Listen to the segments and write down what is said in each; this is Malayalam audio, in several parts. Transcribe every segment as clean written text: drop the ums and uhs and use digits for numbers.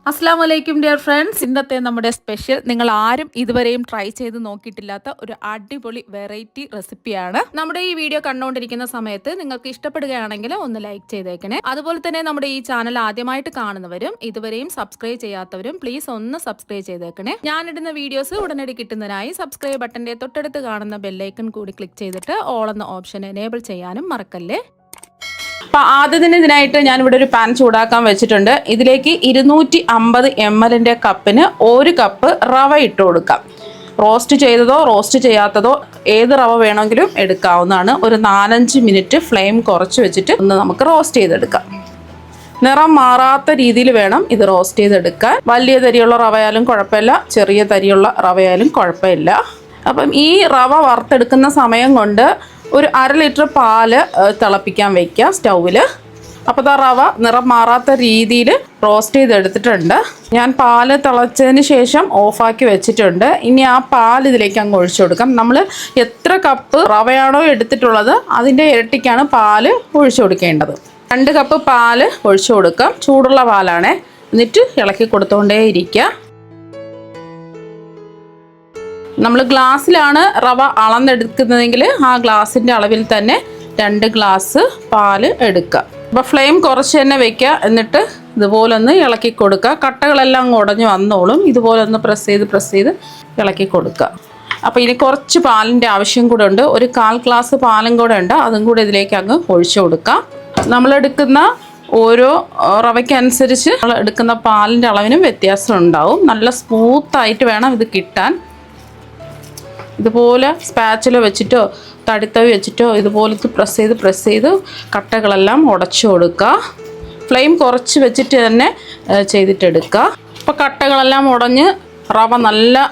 അസ്സലാമു അലൈക്കും ഡിയർ ഫ്രണ്ട്സ്. ഇന്നത്തെ നമ്മുടെ സ്പെഷ്യൽ നിങ്ങൾ ആരും ഇതുവരെയും ട്രൈ ചെയ്ത് നോക്കിയിട്ടില്ലാത്ത ഒരു അടിപൊളി വെറൈറ്റി റെസിപ്പിയാണ്. നമ്മുടെ ഈ വീഡിയോ കണ്ടുകൊണ്ടിരിക്കുന്ന സമയത്ത് നിങ്ങൾക്ക് ഇഷ്ടപ്പെടുകയാണെങ്കിൽ ഒന്ന് ലൈക്ക് ചെയ്തേക്കണേ. അതുപോലെ തന്നെ നമ്മുടെ ഈ ചാനൽ ആദ്യമായിട്ട് കാണുന്നവരും ഇതുവരെയും സബ്സ്ക്രൈബ് ചെയ്യാത്തവരും പ്ലീസ് ഒന്ന് സബ്സ്ക്രൈബ് ചെയ്തേക്കണേ. ഞാനിടുന്ന വീഡിയോസ് ഉടനടി കിട്ടുന്നതിനായി സബ്സ്ക്രൈബ് ബട്ടന്റെ തൊട്ടടുത്ത് കാണുന്ന ബെല്ലൈക്കൺ കൂടി ക്ലിക്ക് ചെയ്തിട്ട് ഓൾ എന്ന ഓപ്ഷൻ എനേബിൾ ചെയ്യാനും മറക്കല്ലേ. അപ്പോൾ ആദ്യത്തിന് ഇതിനായിട്ട് ഞാനിവിടെ ഒരു പാൻ ചൂടാക്കാൻ വെച്ചിട്ടുണ്ട്. ഇതിലേക്ക് 250 ml കപ്പിന് 1 കപ്പ് റവ ഇട്ട് കൊടുക്കാം. റോസ്റ്റ് ചെയ്തതോ റോസ്റ്റ് ചെയ്യാത്തതോ ഏത് റവ വേണമെങ്കിലും എടുക്കാവുന്നതാണ്. ഒരു 4-5 മിനിറ്റ് ഫ്ലെയിം കുറച്ച് വെച്ചിട്ട് ഒന്ന് നമുക്ക് റോസ്റ്റ് ചെയ്തെടുക്കാം. നിറം മാറാത്ത രീതിയിൽ വേണം ഇത് റോസ്റ്റ് ചെയ്തെടുക്കാൻ. വലിയ തരിയുള്ള റവയാലും കുഴപ്പമില്ല, ചെറിയ തരിയുള്ള റവയാലും കുഴപ്പമില്ല. അപ്പം ഈ റവ വറുത്തെടുക്കുന്ന സമയം കൊണ്ട് ഒരു 1/2 ലിറ്റർ പാല് തിളപ്പിക്കാൻ വയ്ക്കുക സ്റ്റൗവിൽ. അപ്പോൾ ആ റവ നിറം മാറാത്ത രീതിയിൽ റോസ്റ്റ് ചെയ്തെടുത്തിട്ടുണ്ട്. ഞാൻ പാല് തിളച്ചതിന് ശേഷം ഓഫാക്കി വെച്ചിട്ടുണ്ട്. ഇനി ആ പാൽ ഇതിലേക്ക് അങ്ങ് ഒഴിച്ചു കൊടുക്കാം. നമ്മൾ എത്ര കപ്പ് റവയാണോ എടുത്തിട്ടുള്ളത് അതിൻ്റെ ഇരട്ടിക്കാണ് പാല് ഒഴിച്ചു കൊടുക്കേണ്ടത്. 2 കപ്പ് പാല് ഒഴിച്ചു കൊടുക്കാം. ചൂടുള്ള പാലാണ്. എന്നിട്ട് ഇളക്കി കൊടുത്തുകൊണ്ടേ ഇരിക്കുക. നമ്മൾ ഗ്ലാസ്സിലാണ് റവ അളന്നെടുക്കുന്നതെങ്കിൽ ആ ഗ്ലാസിൻ്റെ അളവിൽ തന്നെ 2 ഗ്ലാസ് പാല് എടുക്കുക. അപ്പോൾ ഫ്ലെയിം കുറച്ച് തന്നെ വെക്കുക. എന്നിട്ട് ഇതുപോലെ ഒന്ന് ഇളക്കി കൊടുക്കുക. കട്ടകളെല്ലാം ഉടഞ്ഞു വന്നോളും. ഇതുപോലെ ഒന്ന് പ്രസ് ചെയ്ത് ഇളക്കി കൊടുക്കുക. അപ്പോൾ ഇനി കുറച്ച് പാലിൻ്റെ ആവശ്യം കൂടെ ഉണ്ട്. ഒരു 1/4 ഗ്ലാസ് പാലും കൂടെ ഉണ്ട്. അതും കൂടെ ഇതിലേക്ക് അങ്ങ് ഒഴിച്ചു കൊടുക്കാം. നമ്മളെടുക്കുന്ന ഓരോ റവയ്ക്കനുസരിച്ച് നമ്മൾ എടുക്കുന്ന പാലിൻ്റെ അളവിനും വ്യത്യാസം ഉണ്ടാവും. നല്ല സ്മൂത്തായിട്ട് വേണം ഇത് കിട്ടാൻ. ഇതുപോലെ സ്പാച്ചില വെച്ചിട്ടോ തടിത്തവി വെച്ചിട്ടോ ഇതുപോലത്തെ പ്രസ് ചെയ്ത് കട്ടകളെല്ലാം ഉടച്ചു കൊടുക്കുക. ഫ്ലെയിം കുറച്ച് വെച്ചിട്ട് തന്നെ ചെയ്തിട്ടെടുക്കുക. അപ്പോൾ കട്ടകളെല്ലാം ഉടഞ്ഞ് റവ നല്ല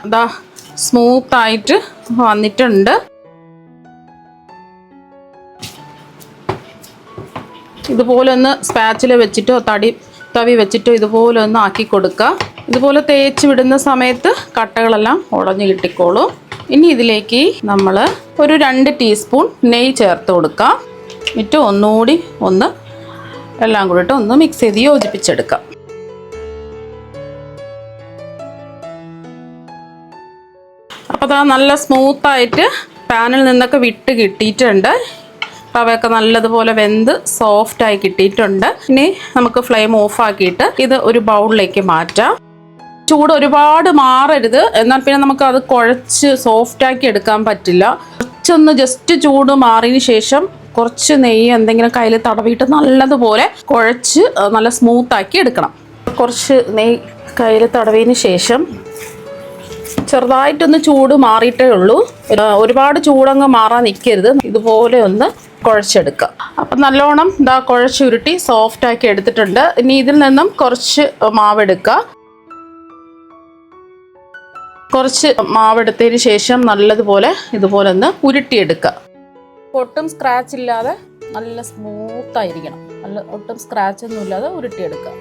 സ്മൂത്തായിട്ട് വന്നിട്ടുണ്ട്. ഇതുപോലെ ഒന്ന് സ്പാച്ചില വെച്ചിട്ടോ തവി വെച്ചിട്ടോ ഇതുപോലെ ഒന്ന് ആക്കി കൊടുക്കുക. ഇതുപോലെ തേച്ച് വിടുന്ന സമയത്ത് കട്ടകളെല്ലാം ഉടഞ്ഞ് കിട്ടിക്കോളും. ഇനി ഇതിലേക്ക് നമ്മൾ ഒരു 2 ടീസ്പൂൺ നെയ്യ് ചേർത്ത് കൊടുക്കാം. എന്നിട്ട് ഒന്നുകൂടി എല്ലാം കൂടിയിട്ട് ഒന്ന് മിക്സ് ചെയ്ത് യോജിപ്പിച്ചെടുക്കാം. അപ്പോൾ അതാ നല്ല സ്മൂത്തായിട്ട് പാനിൽ നിന്നൊക്കെ വിട്ട് കിട്ടിയിട്ടുണ്ട്. റവയൊക്കെ നല്ലതുപോലെ വെന്ത് സോഫ്റ്റായി കിട്ടിയിട്ടുണ്ട്. ഇനി നമുക്ക് ഫ്ലെയിം ഓഫാക്കിയിട്ട് ഇത് ഒരു ബൗളിലേക്ക് മാറ്റാം. ചൂട് ഒരുപാട് മാറരുത്, എന്നാൽ പിന്നെ നമുക്ക് അത് കുഴച്ച് സോഫ്റ്റാക്കി എടുക്കാൻ പറ്റില്ല. കുറച്ചൊന്ന് ജസ്റ്റ് ചൂട് മാറിയതിന് ശേഷം കുറച്ച് നെയ്യ് എന്തെങ്കിലും കയ്യിൽ തടവിയിട്ട് നല്ലതുപോലെ കുഴച്ച് നല്ല സ്മൂത്താക്കി എടുക്കണം. കുറച്ച് നെയ്യ് കയ്യിൽ തടവിയതിന് ശേഷം ചെറുതായിട്ടൊന്ന് ചൂട് മാറിയിട്ടേ ഉള്ളൂ. ഒരുപാട് ചൂടങ്ങ് മാറാൻ നിൽക്കരുത്. ഇതുപോലെ ഒന്ന് കുഴച്ചെടുക്കുക. അപ്പം നല്ലോണം കുഴച്ചുരുട്ടി സോഫ്റ്റാക്കി എടുത്തിട്ടുണ്ട്. ഇനി ഇതിൽ നിന്നും കുറച്ച് മാവെടുക്കുക. കുറച്ച് മാവെടുത്തതിന് ശേഷം നല്ലതുപോലെ ഇതുപോലെ ഒന്ന് ഉരുട്ടിയെടുക്കുക. ഒട്ടും സ്ക്രാച്ച് ഇല്ലാതെ നല്ല സ്മൂത്തായിരിക്കണം. ഒട്ടും സ്ക്രാച്ച് ഒന്നും ഇല്ലാതെ ഉരുട്ടിയെടുക്കുക.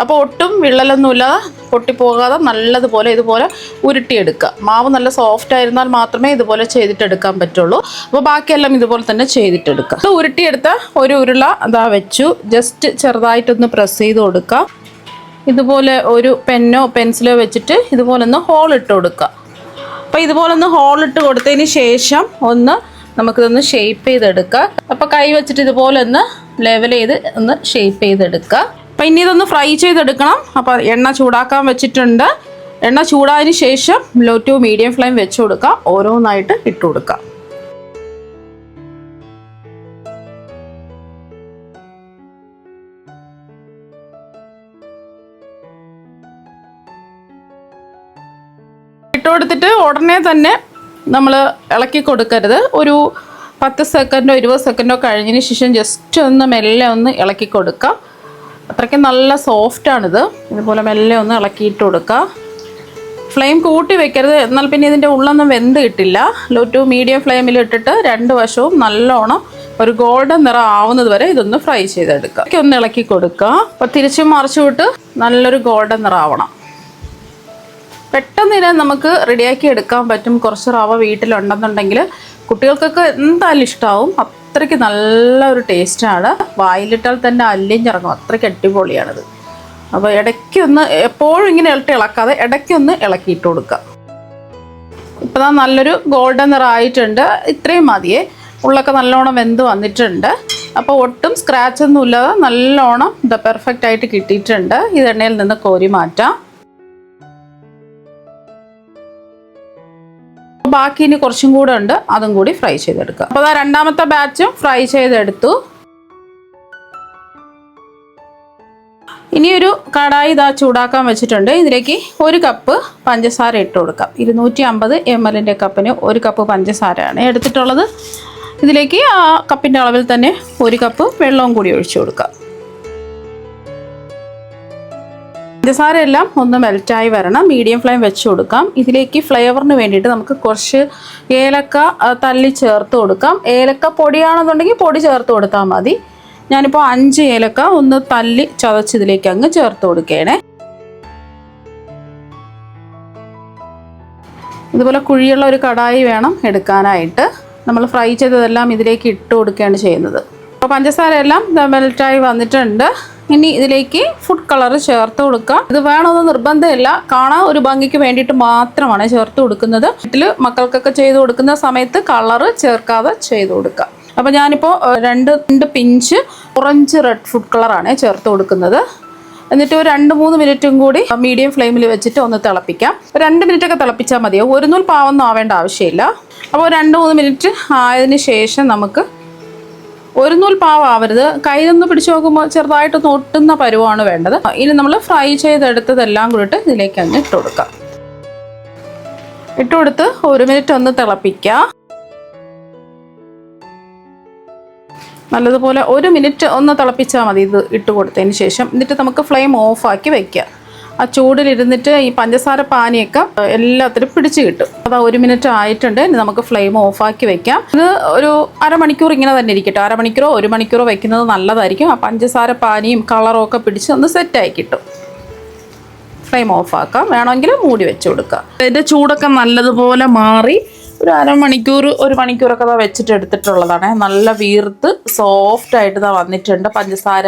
അപ്പോൾ ഒട്ടും വിള്ളലൊന്നുമില്ലാതെ പൊട്ടിപ്പോകാതെ നല്ലതുപോലെ ഇതുപോലെ ഉരുട്ടിയെടുക്കുക. മാവ് നല്ല സോഫ്റ്റ് ആയിരുന്നാൽ മാത്രമേ ഇതുപോലെ ചെയ്തിട്ടെടുക്കാൻ പറ്റുള്ളൂ. അപ്പോൾ ബാക്കിയെല്ലാം ഇതുപോലെ തന്നെ ചെയ്തിട്ടെടുക്കുക. അത് ഉരുട്ടിയെടുത്ത ഒരു ഉരുള വെച്ചു ജസ്റ്റ് ചെറുതായിട്ടൊന്ന് പ്രസ് ചെയ്ത് കൊടുക്കുക. ഇതുപോലെ ഒരു പെന്നോ പെൻസിലോ വെച്ചിട്ട് ഇതുപോലെ ഒന്ന് ഹോൾ ഇട്ട് കൊടുക്കുക. അപ്പോൾ ഇതുപോലെ ഒന്ന് ഹോൾ ഇട്ട് കൊടുത്തതിന് ശേഷം നമുക്കിതൊന്ന് ഷേപ്പ് ചെയ്തെടുക്കുക. അപ്പോൾ കൈ വെച്ചിട്ട് ഇതുപോലെ ഒന്ന് ലെവൽ ചെയ്ത് ഒന്ന് ഷേപ്പ് ചെയ്തെടുക്കുക. അപ്പോൾ ഇനി ഇതൊന്ന് ഫ്രൈ ചെയ്തെടുക്കണം. അപ്പോൾ എണ്ണ ചൂടാക്കാൻ വെച്ചിട്ടുണ്ട്. എണ്ണ ചൂടായതിന് ശേഷം ലോ ടു മീഡിയം ഫ്ലെയിം വെച്ച് കൊടുക്കുക. ഓരോന്നായിട്ട് ഇട്ട് കൊടുക്കുക. കൊടുത്തിട്ട് ഉടനെ തന്നെ നമ്മൾ ഇളക്കി കൊടുക്കരുത്. ഒരു 10 സെക്കൻഡോ 20 സെക്കൻഡോ കഴിഞ്ഞതിന് ശേഷം ജസ്റ്റ് ഒന്ന് മെല്ലെ ഒന്ന് ഇളക്കി കൊടുക്കുക. അത്രയ്ക്ക് നല്ല സോഫ്റ്റാണിത്. ഇതുപോലെ മെല്ലെ ഒന്ന് ഇളക്കിയിട്ട് കൊടുക്കുക. ഫ്ലെയിം കൂട്ടി വെക്കരുത്, എന്നാൽ പിന്നെ ഇതിൻ്റെ ഉള്ളൊന്നും വെന്ത് കിട്ടില്ല. ലോ ടു മീഡിയം ഫ്ലെയിമിൽ ഇട്ടിട്ട് 2 വശവും നല്ലോണം ഒരു ഗോൾഡൻ നിറം ആവുന്നത് വരെ ഇതൊന്ന് ഫ്രൈ ചെയ്തെടുക്കുക. ഒന്ന് ഇളക്കി കൊടുക്കുക. അപ്പോൾ തിരിച്ചും മറിച്ചു വിട്ട് നല്ലൊരു ഗോൾഡൻ നിറം ആവണം. പെട്ടെന്ന് ഇതിനെ നമുക്ക് റെഡിയാക്കി എടുക്കാൻ പറ്റും. കുറച്ച് റവ വീട്ടിലുണ്ടെന്നുണ്ടെങ്കിൽ കുട്ടികൾക്കൊക്കെ എന്തായാലും ഇഷ്ടമാവും. അത്രയ്ക്ക് നല്ലൊരു ടേസ്റ്റാണ്. വായിലിട്ടാൽ തന്നെ അല്ലിഞ്ഞിറങ്ങും. അത്രയ്ക്ക് അടിപൊളിയാണിത്. അപ്പോൾ ഇടയ്ക്കൊന്ന് എപ്പോഴും ഇങ്ങനെ ഇളക്കാതെ ഇടയ്ക്കൊന്ന് ഇളക്കിയിട്ട് കൊടുക്കുക. ഇപ്പോൾ നല്ലൊരു ഗോൾഡൻ നിറമായിട്ടുണ്ട്. ഇത്രയും മതിയേ. ഉള്ളൊക്കെ നല്ലോണം വെന്ത് വന്നിട്ടുണ്ട്. അപ്പോൾ ഒട്ടും സ്ക്രാച്ച് ഒന്നും ഇല്ലാതെ നല്ലോണം പെർഫെക്റ്റ് ആയിട്ട് കിട്ടിയിട്ടുണ്ട്. ഇത് എണ്ണയിൽ നിന്ന് കോരി മാറ്റാം. ബാക്കി ഇനി കുറച്ചും കൂടെ ഉണ്ട്, അതും കൂടി ഫ്രൈ ചെയ്തെടുക്കുക. അപ്പോൾ രണ്ടാമത്തെ ബാച്ചും ഫ്രൈ ചെയ്തെടുത്തു. ഇനിയൊരു കടായി ചൂടാക്കാൻ വെച്ചിട്ടുണ്ട്. ഇതിലേക്ക് 1 കപ്പ് പഞ്ചസാര ഇട്ട് കൊടുക്കാം. 250 ml കപ്പിന് 1 കപ്പ് പഞ്ചസാരയാണ് എടുത്തിട്ടുള്ളത്. ഇതിലേക്ക് ആ കപ്പിൻ്റെ അളവിൽ തന്നെ 1 കപ്പ് വെള്ളവും കൂടി ഒഴിച്ചു കൊടുക്കാം. പഞ്ചസാരയെല്ലാം ഒന്ന് മെൽറ്റായി വരണം. മീഡിയം ഫ്ലെയിം വെച്ച് കൊടുക്കാം. ഇതിലേക്ക് ഫ്ലേവറിന് വേണ്ടിയിട്ട് നമുക്ക് കുറച്ച് ഏലക്ക തല്ലി ചേർത്ത് കൊടുക്കാം. ഏലക്ക പൊടിയാണെന്നുണ്ടെങ്കിൽ പൊടി ചേർത്ത് കൊടുത്താൽ മതി. ഞാനിപ്പോൾ 5 ഏലക്ക ഒന്ന് തല്ലി ചതച്ച് ഇതിലേക്ക് അങ്ങ് ചേർത്ത് കൊടുക്കുകയാണേ. ഇതുപോലെ കുഴിയുള്ള ഒരു കടായി വേണം എടുക്കാനായിട്ട്. നമ്മൾ ഫ്രൈ ചെയ്തതെല്ലാം ഇതിലേക്ക് ഇട്ട് കൊടുക്കുകയാണ് ചെയ്യുന്നത്. അപ്പോൾ പഞ്ചസാര എല്ലാം മെൽറ്റായി വന്നിട്ടുണ്ട്. ഇനി ഇതിലേക്ക് ഫുഡ് കളർ ചേർത്ത് കൊടുക്കാം. ഇത് വേണമെന്ന് നിർബന്ധമില്ല, കാണാൻ ഒരു ഭംഗിക്ക് വേണ്ടിയിട്ട് മാത്രമാണ് ചേർത്ത് കൊടുക്കുന്നത്. വീട്ടിൽ മക്കൾക്കൊക്കെ ചെയ്ത് കൊടുക്കുന്ന സമയത്ത് കളറ് ചേർക്കാതെ ചെയ്ത് കൊടുക്കാം. അപ്പോൾ ഞാനിപ്പോൾ 2 പിഞ്ച് ഓറഞ്ച് റെഡ് ഫുഡ് കളറാണ് ചേർത്ത് കൊടുക്കുന്നത്. എന്നിട്ട് ഒരു 2-3 മിനിറ്റും കൂടി മീഡിയം ഫ്ലെയിമിൽ വെച്ചിട്ട് ഒന്ന് തിളപ്പിക്കാം. 2 മിനിറ്റൊക്കെ തിളപ്പിച്ചാൽ മതിയോ. 1 നൂൽ പാവൊന്നും ആവേണ്ട ആവശ്യമില്ല. അപ്പോൾ 2-3 മിനിറ്റ് ആയതിന് ശേഷം നമുക്ക് 1 നൂൽ പാവാവരുത്, കയ്യിലൊന്ന് പിടിച്ച് നോക്കുമ്പോൾ ചെറുതായിട്ടൊന്ന് ഒട്ടുന്ന പരുവമാണ് വേണ്ടത്. ഇനി നമ്മൾ ഫ്രൈ ചെയ്തെടുത്തതെല്ലാം കൂടിയിട്ട് ഇതിലേക്ക് അങ്ങ് ഇട്ട് കൊടുക്കാം. ഇട്ട് കൊടുത്ത് 1 മിനിറ്റ് ഒന്ന് തിളപ്പിക്കുക. നല്ലതുപോലെ 1 മിനിറ്റ് ഒന്ന് തിളപ്പിച്ചാൽ മതി ഇത് ഇട്ട് കൊടുത്തതിന് ശേഷം. എന്നിട്ട് നമുക്ക് ഫ്ലെയിം ഓഫാക്കി വയ്ക്കുക. ആ ചൂടിലിരുന്നിട്ട് ഈ പഞ്ചസാര പാനിയൊക്കെ എല്ലാത്തിനും പിടിച്ച് കിട്ടും. അത് 1 മിനിറ്റ് ആയിട്ടുണ്ട്. ഇനി നമുക്ക് ഫ്ലെയിം ഓഫാക്കി വെക്കാം. ഇത് ഒരു അരമണിക്കൂർ ഇങ്ങനെ തന്നെ ഇരിക്കട്ടെ. അരമണിക്കൂറോ 1 മണിക്കൂറോ വെക്കുന്നത് നല്ലതായിരിക്കും. ആ പഞ്ചസാര പാനിയും കളറും ഒക്കെ പിടിച്ച് ഒന്ന് സെറ്റായി കിട്ടും. ഫ്ലെയിം ഓഫാക്കാം. വേണമെങ്കിൽ മൂടി വെച്ച് കൊടുക്കാം. ഇതിൻ്റെ ചൂടൊക്കെ നല്ലതുപോലെ മാറി ഒരു അരമണിക്കൂർ 1 മണിക്കൂറൊക്കെ വെച്ചിട്ട് എടുത്തിട്ടുള്ളതാണ്. നല്ല വീർത്ത് സോഫ്റ്റായിട്ട് വന്നിട്ടുണ്ട്. പഞ്ചസാര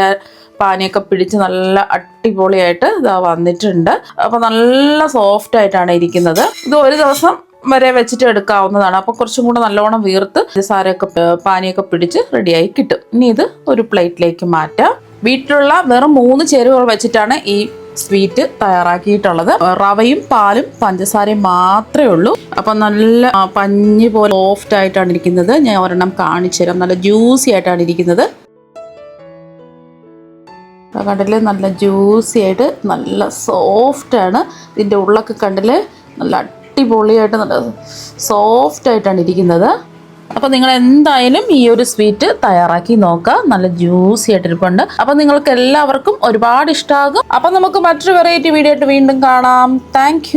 പാനിയൊക്കെ പിടിച്ച് നല്ല അടിപൊളിയായിട്ട് വന്നിട്ടുണ്ട്. അപ്പോൾ നല്ല സോഫ്റ്റായിട്ടാണ് ഇരിക്കുന്നത്. ഇത് ഒരു ദിവസം വരെ വെച്ചിട്ട് എടുക്കാവുന്നതാണ്. അപ്പോൾ കുറച്ചും കൂടെ നല്ലോണം വീർത്ത് പഞ്ചസാരയൊക്കെ പാനിയൊക്കെ പിടിച്ച് റെഡിയായി കിട്ടും. ഇനി ഇത് ഒരു പ്ലേറ്റിലേക്ക് മാറ്റാം. വീട്ടിലുള്ള വെറും 3 ചേരുവകൾ വെച്ചിട്ടാണ് ഈ സ്വീറ്റ് തയ്യാറാക്കിയിട്ടുള്ളത്. റവയും പാലും പഞ്ചസാരയും മാത്രമേ ഉള്ളൂ. അപ്പം നല്ല പഞ്ഞി പോലെ സോഫ്റ്റ് ആയിട്ടാണ് ഇരിക്കുന്നത്. ഞാൻ ഒരെണ്ണം കാണിച്ചു തരാം. നല്ല ജ്യൂസി ആയിട്ടാണ് ഇരിക്കുന്നത്. കണ്ടില്ലേ, നല്ല ജ്യൂസി ആയിട്ട് നല്ല സോഫ്റ്റാണ്. ഇതിൻ്റെ ഉള്ളൊക്കെ കണ്ടില്ലേ, നല്ല അടിപൊളിയായിട്ട് നല്ല സോഫ്റ്റ് ആയിട്ടാണ് ഇരിക്കുന്നത്. അപ്പോൾ നിങ്ങൾ എന്തായാലും ഈ ഒരു സ്വീറ്റ് തയ്യാറാക്കി നോക്കുക. നല്ല ജ്യൂസി ആയിട്ടിരിപ്പുണ്ട്. അപ്പോൾ നിങ്ങൾക്ക് എല്ലാവർക്കും ഒരുപാട് ഇഷ്ടമാകും. അപ്പോൾ നമുക്ക് മറ്റൊരു വെറൈറ്റി വീഡിയോ ആയിട്ട് വീണ്ടും കാണാം. താങ്ക്